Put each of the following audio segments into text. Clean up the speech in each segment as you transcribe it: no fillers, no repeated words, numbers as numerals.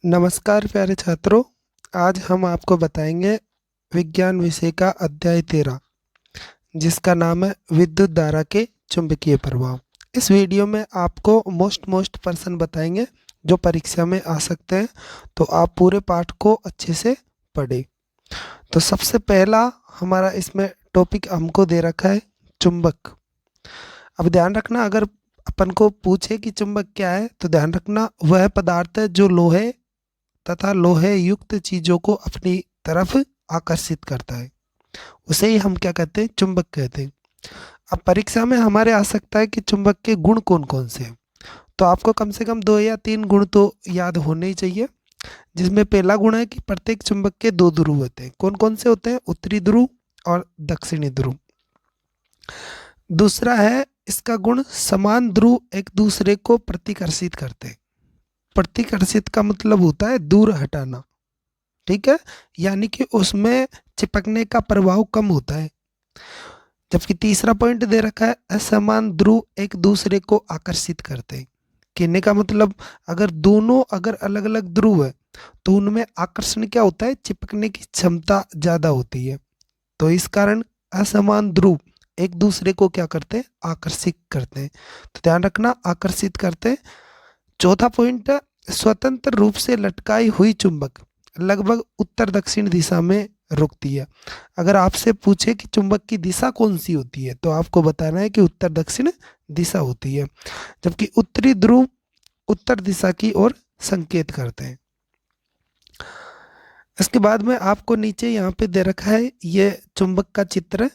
नमस्कार प्यारे छात्रों। आज हम आपको बताएंगे विज्ञान विषय का अध्याय 13, जिसका नाम है विद्युत धारा के चुंबकीय प्रभाव। इस वीडियो में आपको मोस्ट पर्सन बताएंगे जो परीक्षा में आ सकते हैं, तो आप पूरे पाठ को अच्छे से पढ़ें। तो सबसे पहला हमारा इसमें टॉपिक हमको दे रखा है चुंबक। अब ध्यान रखना, अगर अपन को पूछे कि चुंबक क्या है तो ध्यान रखना वह पदार्थ है जो लोहे तथा लोहे युक्त चीजों को अपनी तरफ आकर्षित करता है। उसे ही हम क्या कहते हैं, चुंबक कहते हैं। अब परीक्षा में हमारे आ सकता है कि चुंबक के गुण कौन कौन से हैं, तो आपको कम से कम 2 या 3 गुण तो याद होने ही चाहिए। जिसमें पहला गुण है कि प्रत्येक चुंबक के 2 ध्रुव होते हैं। कौन कौन से होते हैं? उत्तरी ध्रुव और दक्षिणी ध्रुव। दूसरा है इसका गुण, समान ध्रुव एक दूसरे को प्रतिकर्षित करते हैं। प्रतिकर्षित का मतलब होता है दूर हटाना, ठीक है, यानी कि उसमें चिपकने का प्रभाव कम होता है। जबकि तीसरा पॉइंट दे रखा है असमान ध्रुव एक दूसरे को आकर्षित करते हैं। कहने का मतलब अगर अलग अलग ध्रुव है तो उनमें आकर्षण क्या होता है, चिपकने की क्षमता ज्यादा होती है। तो इस कारण असमान ध्रुव एक दूसरे को क्या करते हैं, आकर्षित करते हैं। तो ध्यान रखना, आकर्षित करते हैं। चौथा पॉइंट है स्वतंत्र रूप से लटकाई हुई चुंबक लगभग उत्तर दक्षिण दिशा में रुकती है। अगर आपसे पूछे कि चुंबक की दिशा कौन सी होती है तो आपको बताना है कि उत्तर दक्षिण दिशा होती है, जबकि उत्तरी ध्रुव उत्तर दिशा की ओर संकेत करते हैं। इसके बाद में आपको नीचे यहाँ पे दे रखा है ये चुंबक का चित्र,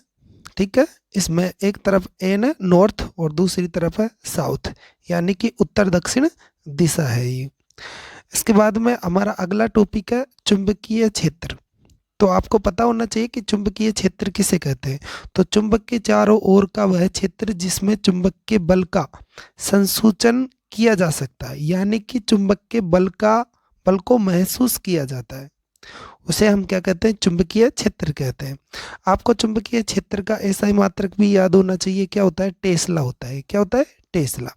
ठीक है। इसमें एक तरफ एन है नॉर्थ और दूसरी तरफ है साउथ, यानी कि उत्तर दक्षिण दिशा है ये। इसके बाद में हमारा अगला टॉपिक है चुंबकीय क्षेत्र। तो आपको पता होना चाहिए कि चुंबकीय क्षेत्र किसे कहते हैं। तो चुंबक के चारों ओर का वह क्षेत्र जिसमें चुंबक के बल का संसूचन किया जा सकता है, यानी कि चुंबक के बल को महसूस किया जाता है, उसे हम क्या कहते हैं, चुंबकीय क्षेत्र कहते हैं। आपको चुंबकीय क्षेत्र का ऐसा ही मात्रक भी याद होना चाहिए, क्या होता है, टेस्ला होता है। क्या होता है? टेस्ला।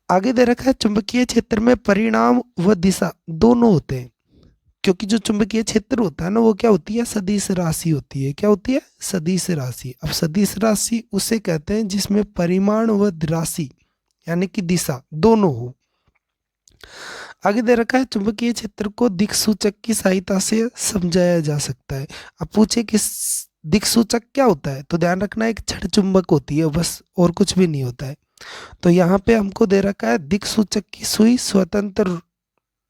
आगे दे रखा है चुंबकीय क्षेत्र में परिणाम व दिशा दोनों होते हैं, क्योंकि जो चुंबकीय क्षेत्र होता है ना वो क्या होती है, सदिश राशि होती है। क्या होती है? सदिश राशि। अब सदिश राशि उसे कहते हैं जिसमें परिमाण व राशि यानी कि दिशा दोनों हो। आगे दे रखा है चुंबकीय क्षेत्र को दिक्सूचक की सहायता से समझाया जा सकता है। अब पूछे कि दिक्सूचक क्या होता है, तो ध्यान रखना एक छड़ चुंबक होती है बस, और कुछ भी नहीं होता है। तो यहाँ पे हमको दे रखा है दिक्सूचक की सुई स्वतंत्र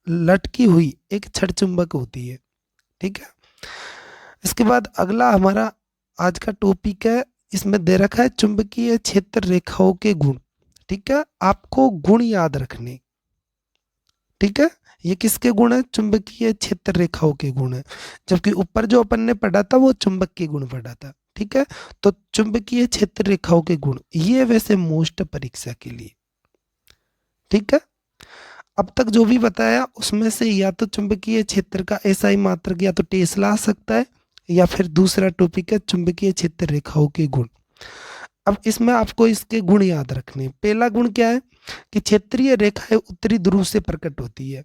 लटकी हुई एक छड़ चुंबक होती है, ठीक है। इसके बाद अगला हमारा आज का टॉपिक है, इसमें दे रखा है चुंबकीय क्षेत्र रेखाओं के गुण, ठीक है। आपको गुण याद रखने, ठीक है। ये किसके गुण है? चुंबकीय क्षेत्र रेखाओं के गुण है। जबकि ऊपर जो अपन ने पढ़ा था वो चुंबक के गुण पढ़ा था, ठीक है। तो चुंबकीय क्षेत्र रेखाओं के गुण ये वैसे मोस्ट परीक्षा के लिए, ठीक है। अब तक जो भी बताया उसमें से या तो चुंबकीय क्षेत्र का ऐसा ही मात्रक या तो टेस्ला आ सकता है, या फिर दूसरा टॉपिक है चुंबकीय क्षेत्र रेखाओं के गुण। अब इसमें आपको इसके गुण याद रखने हैं। पहला गुण क्या है कि क्षेत्रीय रेखाएं उत्तरी ध्रुव से प्रकट होती है,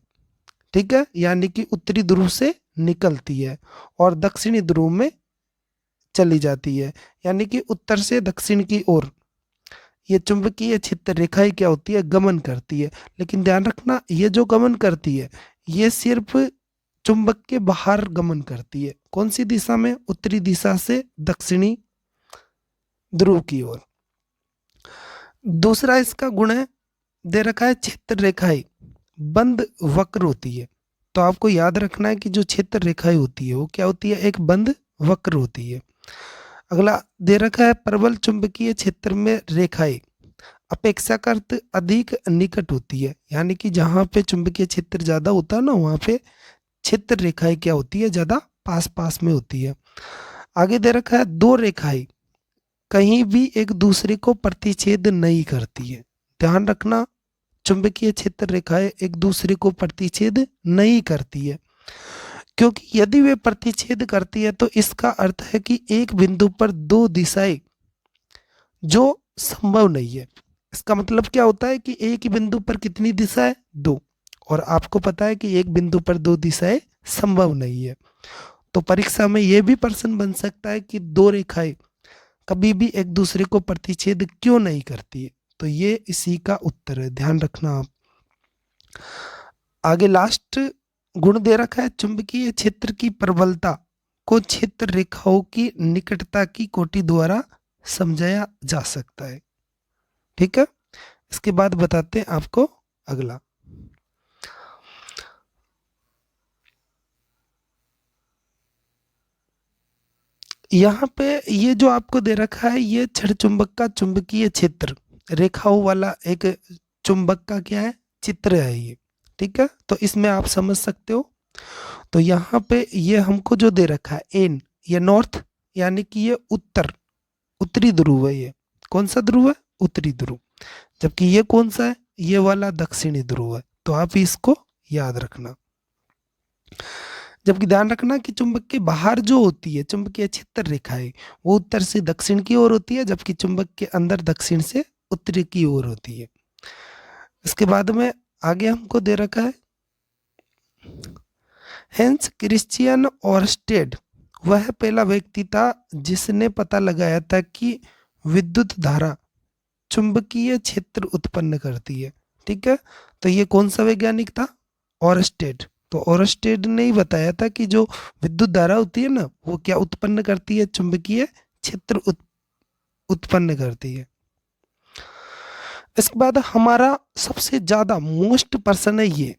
ठीक है, यानी कि उत्तरी ध्रुव से निकलती है और दक्षिणी ध्रुव में चली जाती है, यानी कि उत्तर से दक्षिण की ओर ये चुंबकीय क्षेत्र रेखाएं क्या होती है, गमन करती है। लेकिन ध्यान रखना ये जो गमन करती है ये सिर्फ चुंबक के बाहर गमन करती है। कौन सी दिशा में? उत्तरी दिशा से दक्षिणी ध्रुव की ओर। दूसरा इसका गुण है, दे रखा है क्षेत्र रेखाएं बंद वक्र होती है। तो आपको याद रखना है कि जो क्षेत्र रेखाएं होती है वो क्या होती है, एक बंद वक्र होती है। अगला दे रखा है प्रबल चुंबकीय क्षेत्र में रेखाएं अपेक्षाकृत अधिक निकट होती है, यानी कि जहां पे चुंबकीय क्षेत्र ज्यादा होता है ना वहां पे क्षेत्र रेखाएं क्या होती है, ज्यादा पास पास में होती है। आगे दे रखा है दो रेखाएं कहीं भी एक दूसरे को प्रतिच्छेद नहीं करती है। ध्यान रखना, चुंबकीय क्षेत्र रेखाएं एक दूसरे को प्रतिच्छेद नहीं करती है, क्योंकि यदि वे प्रतिच्छेद करती है तो इसका अर्थ है कि एक बिंदु पर दो दिशाएं जो संभव नहीं है। इसका मतलब क्या होता है कि एक ही बिंदु पर कितनी दिशा है? दो। और आपको पता है कि एक बिंदु पर दो दिशाएं संभव नहीं है। तो परीक्षा में यह भी प्रश्न बन सकता है कि दो रेखाएं कभी भी एक दूसरे को प्रतिच्छेद क्यों नहीं करती है। तो ये इसी का उत्तर है, ध्यान रखना आप। आगे लास्ट गुण दे रखा है, चुंबकीय क्षेत्र की प्रबलता को क्षेत्र रेखाओं की निकटता की कोटि द्वारा समझाया जा सकता है। ठीक है, इसके बाद बताते हैं आपको अगला। यहाँ पे ये जो आपको दे रखा है, ये छड़ चुंबक का चुंबकीय क्षेत्र रेखाओं वाला एक चुंबक का क्या है, चित्र है ये। ठीक है, तो इसमें आप समझ सकते हो। तो यहाँ पे ये हमको जो दे रखा है एन, ये नॉर्थ यानी कि ये उत्तर, उत्तरी ध्रुव है। ये कौन सा ध्रुव है, उत्तरी ध्रुव। जबकि ये कौन सा है, ये वाला दक्षिणी ध्रुव है। तो आप इसको याद रखना। जबकि ध्यान रखना कि चुंबक के बाहर जो होती है चुंबकीय क्षेत्र रेखाएं, वो उत्तर से दक्षिण की ओर होती है, जबकि चुंबक के अंदर दक्षिण से उत्तरी की ओर होती है। इसके बाद में आगे हमको दे रखा है, हेंस क्रिश्चियन ऑरस्टेड वह पहला व्यक्ति था जिसने पता लगाया था कि विद्युत धारा चुंबकीय क्षेत्र उत्पन्न करती है। ठीक है, तो ये कौन सा वैज्ञानिक था, ऑरस्टेड। तो ऑरस्टेड ने ही बताया था कि जो विद्युत धारा होती है ना, वो क्या उत्पन्न करती है, चुंबकीय क्षेत्र उत्पन्न करती है। इसके बाद हमारा सबसे ज्यादा मोस्ट पर्सन है ये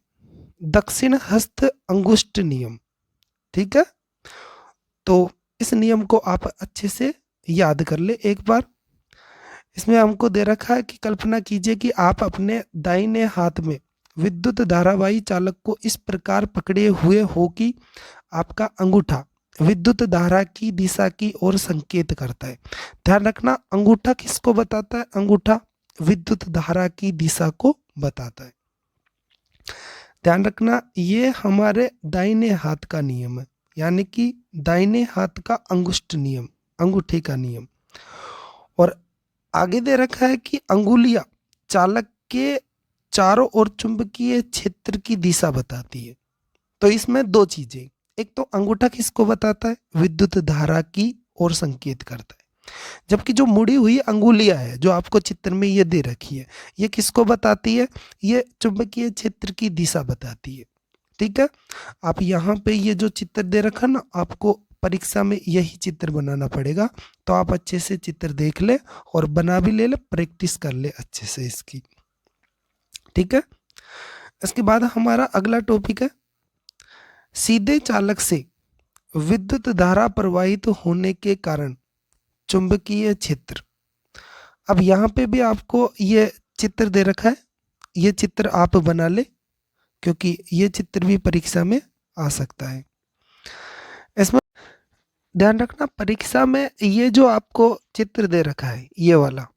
दक्षिण हस्त अंगुष्ठ नियम। ठीक है, तो इस नियम को आप अच्छे से याद कर ले एक बार। इसमें हमको दे रखा है कि कल्पना कीजिए कि आप अपने दाहिने हाथ में विद्युत धारावाही चालक को इस प्रकार पकड़े हुए हो कि आपका अंगूठा विद्युत धारा की दिशा की ओर संकेत करता है। ध्यान रखना, अंगूठा किसको बताता है, अंगूठा विद्युत धारा की दिशा को बताता है। ध्यान रखना, ये हमारे दाहिने हाथ का नियम है, यानी कि दाहिने हाथ का अंगुष्ठ नियम, अंगूठे का नियम। और आगे दे रखा है कि अंगुलियां चालक के चारों ओर चुंबकीय क्षेत्र की दिशा बताती है। तो इसमें दो चीजें, एक तो अंगूठा किसको बताता है, विद्युत धारा की ओर संकेत करता है। जबकि जो मुड़ी हुई अंगुलियां है जो आपको चित्र में ये दे रखी है, ये किसको बताती है, ये चुंबकीय क्षेत्र की दिशा बताती है। ठीक है, आप यहाँ पे ये जो चित्र दे रखा ना, आपको परीक्षा में यही चित्र बनाना पड़ेगा। तो आप अच्छे से चित्र देख ले और बना भी ले, प्रैक्टिस कर ले अच्छे से इसकी। ठीक है, इसके बाद हमारा अगला टॉपिक है, सीधे चालक से विद्युत धारा प्रवाहित होने के कारण चुंबकीय क्षेत्र। अब यहाँ पे भी आपको ये चित्र दे रखा है, ये चित्र आप बना ले क्योंकि ये चित्र भी परीक्षा में आ सकता है। इसमें ध्यान रखना, परीक्षा में ये जो आपको चित्र दे रखा है ये वाला,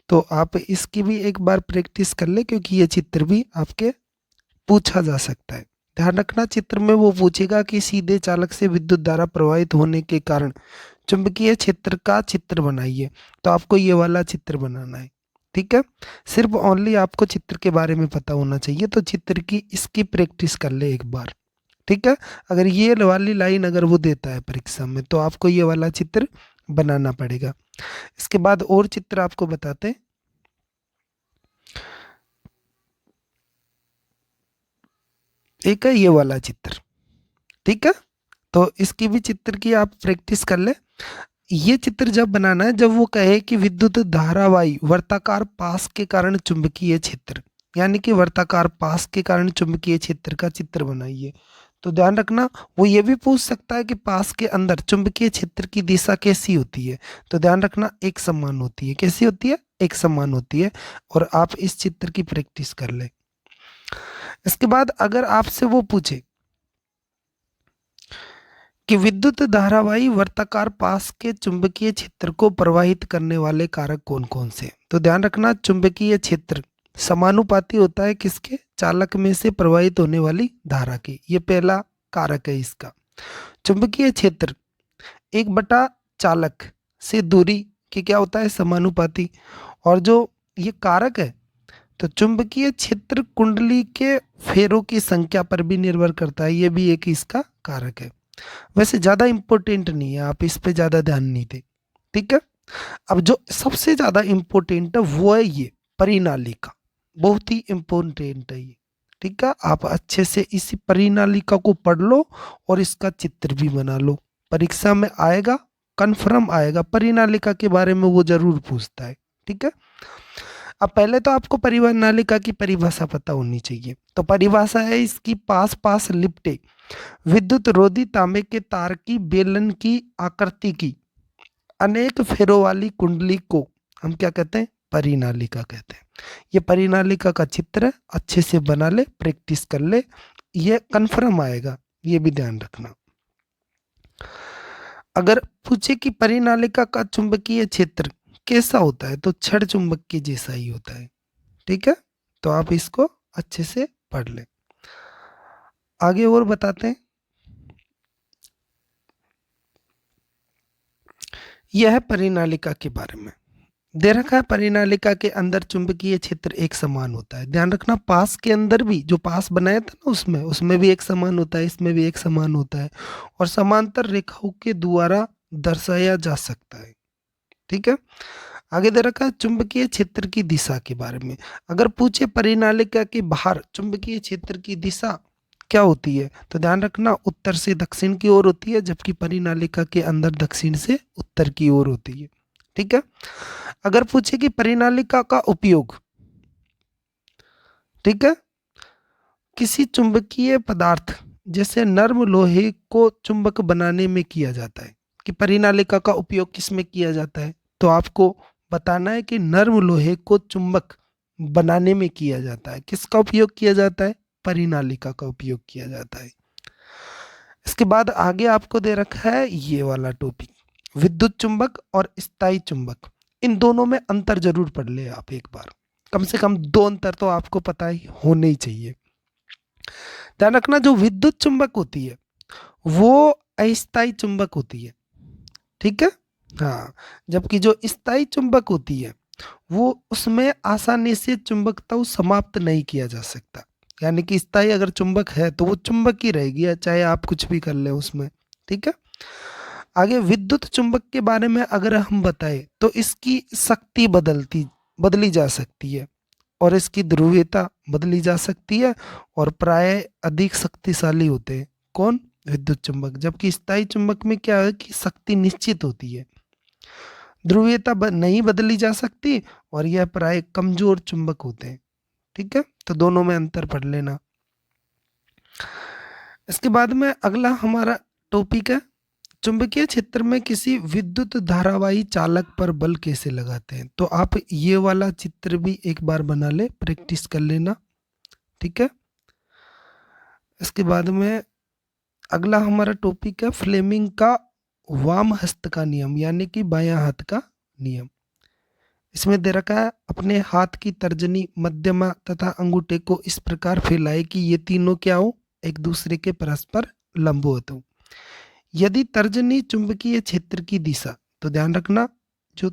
तो आप इसकी भी एक बार प्रैक्टिस कर ले क्योंकि ये चित्र भी आपके पूछा जा सकता है। ध्यान रखना, चित्र में वो पूछेगा कि सीधे चालक से विद्युत धारा प्रवाहित होने के कारण चुंबकीय क्षेत्र का चित्र बनाइए। तो आपको ये वाला चित्र बनाना है। ठीक है, सिर्फ ओनली आपको चित्र के बारे में पता होना चाहिए। तो चित्र की इसकी प्रैक्टिस कर ले एक बार। ठीक है, अगर ये वाली लाइन अगर वो देता है परीक्षा में, तो आपको ये वाला चित्र बनाना पड़ेगा। इसके बाद और चित्र आपको बताते हैं। एक है ये वाला चित्र। ठीक है, तो इसकी भी चित्र की आप प्रैक्टिस कर ले। ये चित्र जब बनाना है जब वो कहे कि विद्युत धारावाही वर्ताकार पास के कारण चुंबकीय क्षेत्र, यानी कि वर्ताकार पास के कारण चुंबकीय क्षेत्र का चित्र बनाइए। तो ध्यान रखना, वो ये भी पूछ सकता है कि पास के अंदर चुंबकीय क्षेत्र की दिशा कैसी होती है। तो ध्यान रखना, एक समान होती है। कैसी होती है, एक समान होती है। और आप इस चित्र की प्रैक्टिस कर ले। इसके बाद अगर आपसे वो पूछे कि विद्युत धारावाही वर्ताकार पास के चुंबकीय क्षेत्र को प्रवाहित करने वाले कारक कौन कौन से, तो ध्यान रखना, चुंबकीय क्षेत्र समानुपाती होता है किसके, चालक में से प्रवाहित होने वाली धारा की। ये पहला कारक है इसका। चुंबकीय क्षेत्र एक बटा चालक से दूरी की क्या होता है, समानुपाती। और जो ये कारक है तो चुंबकीय क्षेत्र कुंडली के फेरों की संख्या पर भी निर्भर करता है, ये भी एक इसका कारक है। वैसे ज्यादा इंपॉर्टेंट नहीं है, आप इस पे ज्यादा ध्यान नहीं दें, ठीक है। अब जो सबसे ज्यादा इंपॉर्टेंट है वो है ये परिनालिका, बहुत ही इंपॉर्टेंट है ये, ठीक है। आप अच्छे से इसी परिनालिका को पढ़ लो और इसका चित्र भी बना लो, परीक्षा में आएगा, कन्फर्म आएगा, परिनालिका के बारे में वो जरूर पूछता है, ठीक है। अब पहले तो आपको परिनालिका की परिभाषा पता होनी चाहिए। तो परिभाषा है इसकी, पास पास लिपटे विद्युत रोधी तांबे के तार की बेलन की आकृति की अनेक फेरों वाली कुंडली को हम क्या कहते हैं, परिनालिका कहते हैं। ये परिनालिका का चित्र है, अच्छे से बना ले, प्रैक्टिस कर ले, ये कन्फर्म आएगा, ये भी ध्यान रखना। अगर पूछे कि परिनालिका का चुंबकीय क्षेत्र कैसा होता है, तो छड़ चुंबक के जैसा ही होता है, ठीक है। तो आप इसको अच्छे से पढ़ लें। आगे और बताते हैं, यह है परिनालिका के बारे में। दे रखा है परिनालिका के अंदर चुंबकीय क्षेत्र एक समान होता है। ध्यान रखना, पास के अंदर भी जो पास बनाया था ना, उसमें भी एक समान होता है, इसमें भी एक समान होता है, और समांतर रेखाओं के द्वारा दर्शाया जा सकता है, ठीक है। आगे दे रखा है चुंबकीय क्षेत्र की दिशा के बारे में। अगर पूछे परिनालिका के बाहर चुंबकीय क्षेत्र की दिशा क्या होती है, तो ध्यान रखना उत्तर से दक्षिण की ओर होती है, जबकि परिनालिका के अंदर दक्षिण से उत्तर की ओर होती है, ठीक है। अगर पूछे कि परिनालिका का उपयोग, ठीक है, किसी चुंबकीय पदार्थ जैसे नर्म लोहे को चुंबक बनाने में किया जाता है, कि परिनालिका का उपयोग किस में किया जाता है, तो आपको बताना है कि नर्म लोहे को चुंबक बनाने में किया जाता है। किसका उपयोग किया जाता है, परिनालिका का उपयोग किया जाता है। इसके बाद आगे आपको दे रखा है ये वाला टॉपिक, विद्युत चुंबक और स्थायी चुंबक। इन दोनों में अंतर जरूर पढ़ ले आप एक बार, कम से कम दो अंतर तो आपको पता ही होने ही चाहिए। ध्यान रखना, जो विद्युत चुंबक होती है वो अस्थायी चुंबक होती है, ठीक है। हाँ, जबकि जो स्थायी चुंबक होती है वो उसमें आसानी से चुंबकत्व समाप्त नहीं किया जा सकता। यानी कि स्थायी अगर चुंबक है तो वो चुंबक ही रहेगी, या चाहे आप कुछ भी कर ले उसमें, ठीक है। आगे विद्युत चुंबक के बारे में अगर हम बताएं तो इसकी शक्ति बदली जा सकती है, और इसकी ध्रुवीयता बदली जा सकती है, और प्राय अधिक शक्तिशाली होते हैं कौन, विद्युत चुंबक। जबकि स्थायी चुंबक में क्या है कि शक्ति निश्चित होती है, ध्रुवीयता नहीं बदली जा सकती, और यह प्राय कमजोर चुंबक होते हैं, ठीक है। तो दोनों में अंतर पढ़ लेना। इसके बाद में अगला हमारा टॉपिक है, चुंबकीय क्षेत्र में किसी विद्युत धारावाही चालक पर बल कैसे लगाते हैं। तो आप ये वाला चित्र भी एक बार बना ले, प्रैक्टिस कर लेना, ठीक है। इसके बाद में अगला हमारा टॉपिक है फ्लेमिंग का वाम हस्त का नियम, यानी कि बायां हाथ का नियम। इसमें दे रखा है अपने हाथ की तर्जनी, मध्यमा तथा अंगूठे को इस प्रकार फैलाए कि ये तीनों क्या हो, एक दूसरे के परस्पर लंबवत हो। यदि तर्जनी चुंबकीय क्षेत्र की दिशा, तो ध्यान रखना जो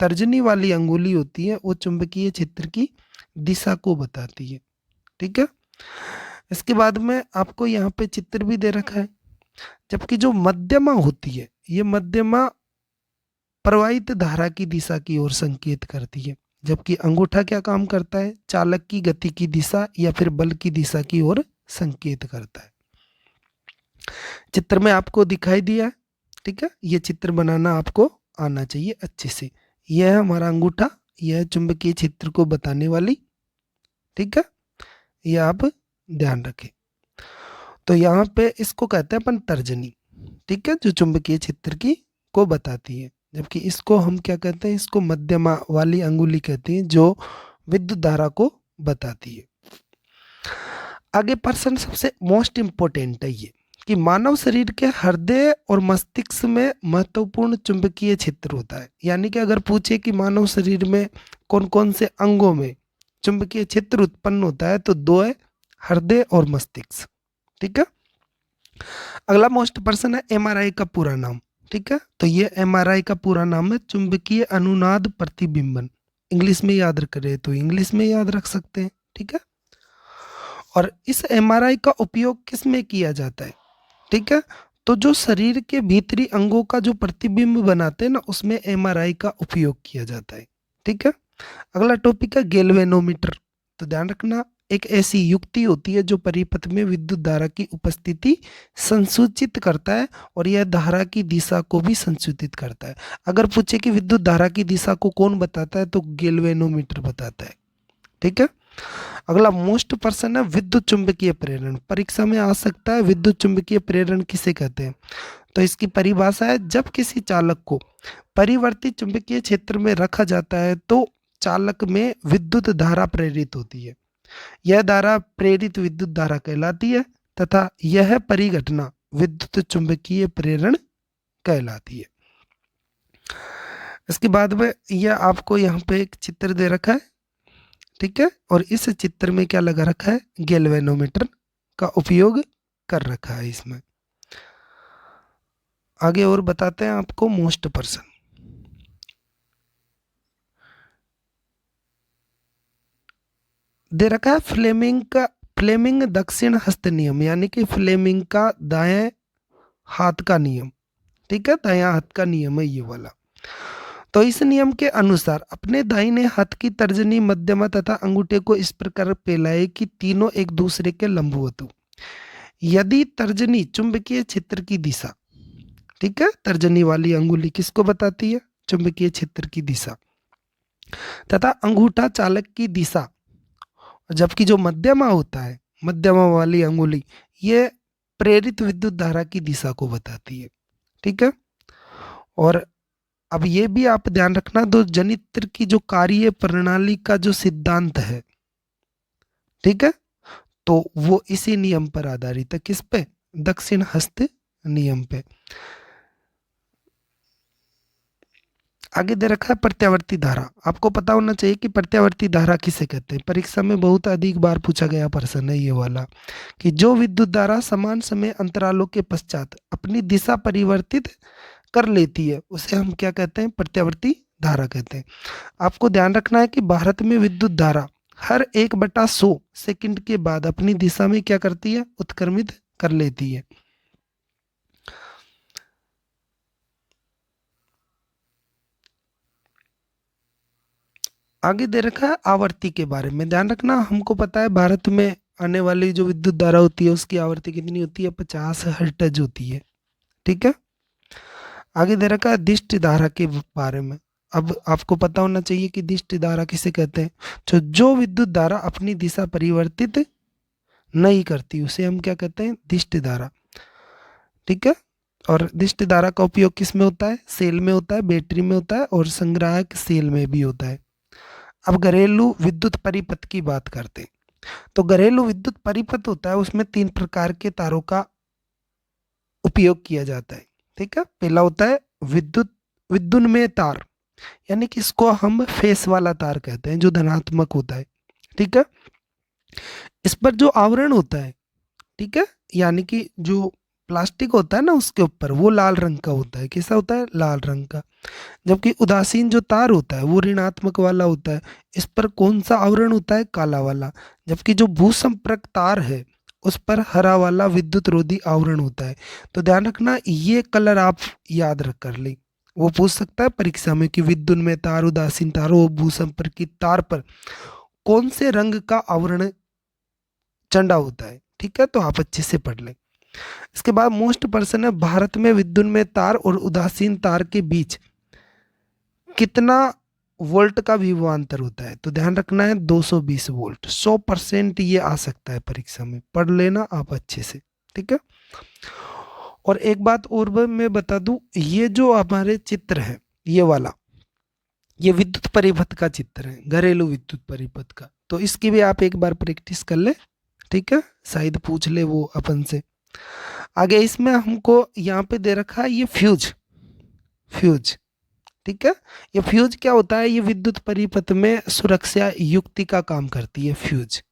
तर्जनी वाली अंगुली होती है वो चुंबकीय क्षेत्र की दिशा को बताती है, ठीक है। इसके बाद में आपको यहाँ पे चित्र भी दे रखा है। जबकि जो मध्यमा होती है, ये मध्यमा प्रवाहित धारा की दिशा की ओर संकेत करती है, जबकि अंगूठा क्या काम करता है, चालक की गति की दिशा या फिर बल की दिशा की ओर संकेत करता है। चित्र में आपको दिखाई दिया है, ठीक है। ये चित्र बनाना आपको आना चाहिए अच्छे से। यह है हमारा अंगूठा, यह है चुंबकीय क्षेत्र को बताने वाली, ठीक है। यह आप ध्यान रखें। तो यहाँ पे इसको कहते हैं अपन तर्जनी, ठीक है, जो चुंबकीय क्षेत्र की को बताती है। जबकि इसको हम क्या कहते हैं, इसको मध्यमा वाली अंगुली कहते हैं, जो विद्युत धारा को बताती है। आगे प्रश्न सबसे मोस्ट इंपोर्टेंट है ये, कि मानव शरीर के हृदय और मस्तिष्क में महत्वपूर्ण चुंबकीय क्षेत्र होता है। यानी कि अगर पूछे कि मानव शरीर में कौन कौन से अंगों में चुंबकीय क्षेत्र उत्पन्न होता है, तो दो है, हृदय और मस्तिष्क, ठीक है। अगला मोस्ट प्रश्न है एमआरआई का पूरा नाम, ठीक है। तो ये एमआरआई का पूरा नाम है चुंबकीय अनुनाद प्रतिबिंबन, इंग्लिश में याद करे तो इंग्लिश में याद रख सकते हैं, ठीक है। और इस एमआरआई का उपयोग किस में किया जाता है, ठीक है। तो जो शरीर के भीतरी अंगों का जो प्रतिबिंब बनाते हैं ना, उसमें एमआरआई का उपयोग किया जाता है, ठीक है। अगला टॉपिक है गैल्वेनोमीटर। तो ध्यान रखना, एक ऐसी युक्ति होती है जो परिपथ में विद्युत धारा की उपस्थिति संसूचित करता है और यह धारा की दिशा को भी संसूचित करता है। अगर पूछे कि विद्युत धारा की दिशा को कौन बताता है, तो गैल्वेनोमीटर बताता है, ठीक है। अगला मोस्ट पर्सन है विद्युत चुंबकीय प्रेरण। परीक्षा में आ सकता है विद्युत चुंबकीय प्रेरण किसे कहते हैं। तो इसकी परिभाषा है, जब किसी चालक को परिवर्तित चुंबकीय क्षेत्र में रखा जाता है तो चालक में विद्युत धारा प्रेरित होती है। यह धारा प्रेरित विद्युत धारा कहलाती है तथा यह परिघटना विद्युत चुंबकीय प्रेरण कहलाती है। इसके बाद में यह आपको यहाँ पे एक चित्र दे रखा है, ठीक है। और इस चित्र में क्या लगा रखा है, गैल्वेनोमीटर का उपयोग कर रखा है इसमें। आगे और बताते हैं आपको मोस्ट पर्सन। दे रखा है फ्लेमिंग दक्षिण हस्त नियम, यानी कि फ्लेमिंग का दाएं हाथ का नियम, ठीक है। दायां हाथ का नियम है ये वाला। तो इस नियम के अनुसार अपने दाहिने हाथ की तर्जनी, मध्यमा तथा अंगूठे को इस प्रकार फैलाए कि तीनों एक दूसरे के लंबवत हो। यदि तर्जनी चुंबकीय क्षेत्र की दिशा, ठीक है, तर्जनी वाली अंगुली किसको बताती है, चुंबकीय क्षेत्र की दिशा, तथा अंगूठा चालक की दिशा, जबकि जो मध्यमा होता है, मध्यमा वाली अंगुली, ये प्रेरित विद्युत धारा की दिशा को बताती है, ठीक है। और अब ये भी आप ध्यान रखना, दो जनित्र की जो कार्य प्रणाली का जो सिद्धांत है, ठीक है, तो वो इसी नियम पर आधारित है। किस पे, दक्षिण हस्त नियम पे। आगे दे रखा है प्रत्यावर्ती धारा। आपको पता होना चाहिए कि प्रत्यावर्ती धारा किसे कहते हैं। परीक्षा में बहुत अधिक बार पूछा गया प्रश्न है ये वाला, कि जो विद्युत धारा समान समय अंतरालों के पश्चात अपनी दिशा परिवर्तित कर लेती है उसे हम क्या कहते हैं, प्रत्यावर्ती धारा कहते हैं। आपको ध्यान रखना है कि भारत में विद्युत धारा हर 1/100 सेकंड के बाद अपनी दिशा में क्या करती है, उत्क्रमित कर लेती है। आगे दे रखा है आवर्ती के बारे में। ध्यान रखना, हमको पता है भारत में आने वाली जो विद्युत धारा होती है उसकी आवर्ती कितनी होती है, 50 हर्ट्ज होती है, ठीक है। आगे दे रखा है दिष्ट धारा के बारे में। अब आपको पता होना चाहिए कि दिष्ट धारा किसे कहते हैं। तो जो विद्युत धारा अपनी दिशा परिवर्तित नहीं करती उसे हम क्या कहते हैं, दिष्ट धारा, ठीक है। और दिष्ट धारा का उपयोग किस में होता है, सेल में होता है, बैटरी में होता है और संग्राहक सेल में भी होता है। अब घरेलू विद्युत परिपथ की बात करते हैं। तो घरेलू विद्युत परिपथ होता है, उसमें 3 प्रकार के तारों का उपयोग किया जाता है, ठीक है। पहला होता है विद्युन्मय तार, यानी कि इसको हम फेस वाला तार कहते हैं, जो धनात्मक होता है, ठीक है। इस पर जो आवरण होता है, ठीक है, यानी कि जो प्लास्टिक होता है ना उसके ऊपर, वो लाल रंग का होता है। कैसा होता है, लाल रंग का। जबकि उदासीन जो तार होता है वो ऋणात्मक वाला होता है। इस पर कौन सा आवरण होता है, काला वाला। जबकि जो भूसंपर्क तार है उस पर हरा वाला विद्युत रोधी आवरण होता है। तो ध्यान रखना, ये कलर आप याद रख कर ले। वो पूछ सकता है परीक्षा में कि विद्युत में तार, उदासीन तार और भूसंपर्क की तार पर कौन से रंग का आवरण चंडा होता है, ठीक है। तो आप अच्छे से पढ़ लें। इसके बाद मोस्ट पर्सन है, भारत में विद्युत में तार और उदासीन तार के बीच कितना वोल्ट का विभवांतर होता है। तो ध्यान रखना है 220 वोल्ट। 100% ये आ सकता है परीक्षा में, पढ़ लेना आप अच्छे से, ठीक है। और एक बात और मैं बता दूं, ये जो हमारे चित्र है ये वाला, ये विद्युत परिपथ का चित्र है, घरेलू विद्युत परिपथ का। तो इसकी भी आप एक बार प्रैक्टिस कर ले, ठीक है, शायद पूछ ले वो अपन से। आगे इसमें हमको यहाँ पे दे रखा है ये फ्यूज, ठीक है। ये फ्यूज क्या होता है, ये विद्युत परिपथ में सुरक्षा युक्ति का काम करती है फ्यूज,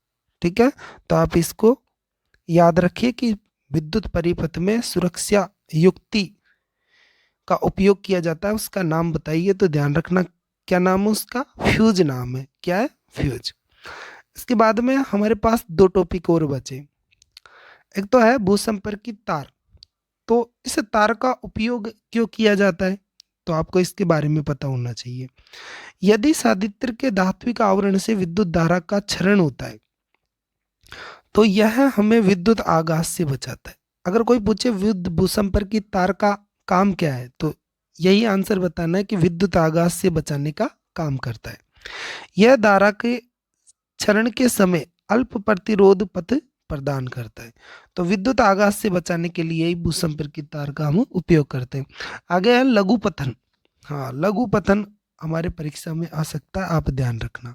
ठीक है। तो आप इसको याद रखिए कि विद्युत परिपथ में सुरक्षा युक्ति का उपयोग किया जाता है, उसका नाम बताइए। तो ध्यान रखना क्या नाम है उसका? फ्यूज नाम है। क्या है? फ्यूज। इसके बाद में हमारे पास दो टॉपिक और बचे। एक तो है भूसंपर्कित तार। तो इस तार का उपयोग क्यों किया जाता है, तो आपको इसके बारे में पता होना चाहिए। यदि सदित्र के धात्विक आवरण से विद्युत धारा का क्षरण होता है तो यह हमें विद्युत आघात से बचाता है। अगर कोई पूछे विद्युत भूसंपर्कित तार का काम क्या है, तो यही आंसर बताना है कि विद्युत आघात से बचाने का काम करता है। यह धारा के क्षरण के समय अल्प प्रतिरोध पथ प्रदान करता है। तो विद्युत आघात से बचाने के लिए ही भूसंपर्कित तार का हम उपयोग करते हैं। आगे है लघु पथन। हाँ, लघु पथन हमारे परीक्षा में आ सकता है, आप ध्यान रखना।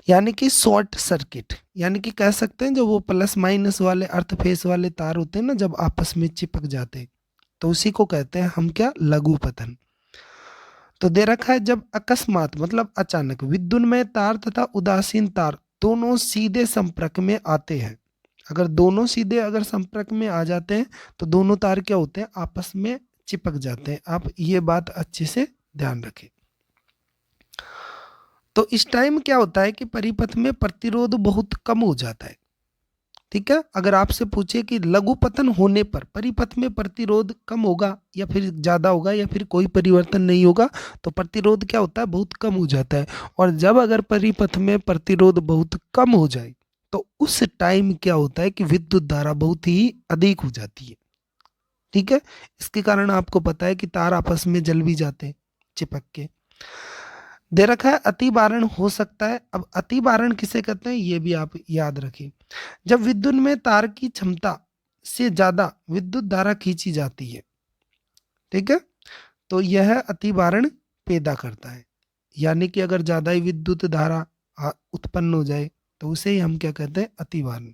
यानी कि शॉर्ट सर्किट, यानी कि कह सकते हैं जो वो प्लस माइनस वाले अर्थ फेस वाले तार होते हैं ना, जब आपस में चिपक जाते हैं, तो उसी को कहते हैं हम क्या? लघु पथन। तो दे रखा है जब अकस्मात मतलब अचानक विद्युन्मय तार तथा उदासीन तार दोनों सीधे संपर्क में आते हैं। अगर दोनों सीधे अगर संपर्क में आ जाते हैं तो दोनों तार क्या होते हैं? आपस में चिपक जाते हैं। आप ये बात अच्छे से ध्यान रखें। तो इस टाइम क्या होता है कि परिपथ में प्रतिरोध बहुत कम हो जाता है। ठीक है, अगर आपसे पूछे कि लघु पतन होने पर परिपथ में प्रतिरोध कम होगा या फिर ज्यादा होगा या फिर कोई परिवर्तन नहीं होगा, तो प्रतिरोध क्या होता है? बहुत कम हो जाता है। और जब अगर परिपथ में प्रतिरोध बहुत कम हो जाए तो उस टाइम क्या होता है कि विद्युत धारा बहुत ही अधिक हो जाती है। ठीक है, इसके कारण आपको पता है कि तार आपस में जल भी जाते हैं चिपक के। दे रखा है अति बारण हो सकता है। अब अति बारण किसे कहते हैं ये भी आप याद रखें। जब विद्युत में तार की क्षमता से ज्यादा विद्युत धारा खींची जाती है, ठीक है, तो यह अति बारण पैदा करता है। यानी कि अगर ज्यादा ही विद्युत धारा उत्पन्न हो जाए तो उसे ही हम क्या कहते हैं? अति बारण।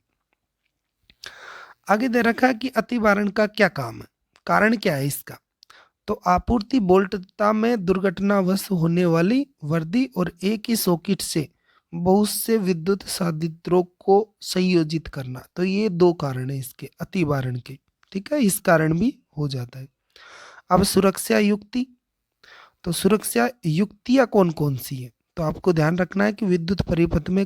आगे दे रखा है कि अति बारण का क्या काम है, कारण क्या है इसका। तो आपूर्ति वोल्टता में दुर्घटनावश होने वाली वर्दी और एक ही सॉकेट से बहुत से विद्युत साधित्रों को संयोजित करना। तो ये दो कारण है इसके अति बारण के। ठीक है, इस कारण भी हो जाता है। अब सुरक्षा युक्ति। तो सुरक्षा युक्तियां कौन कौन सी है, तो आपको ध्यान रखना है कि विद्युत परिपथ में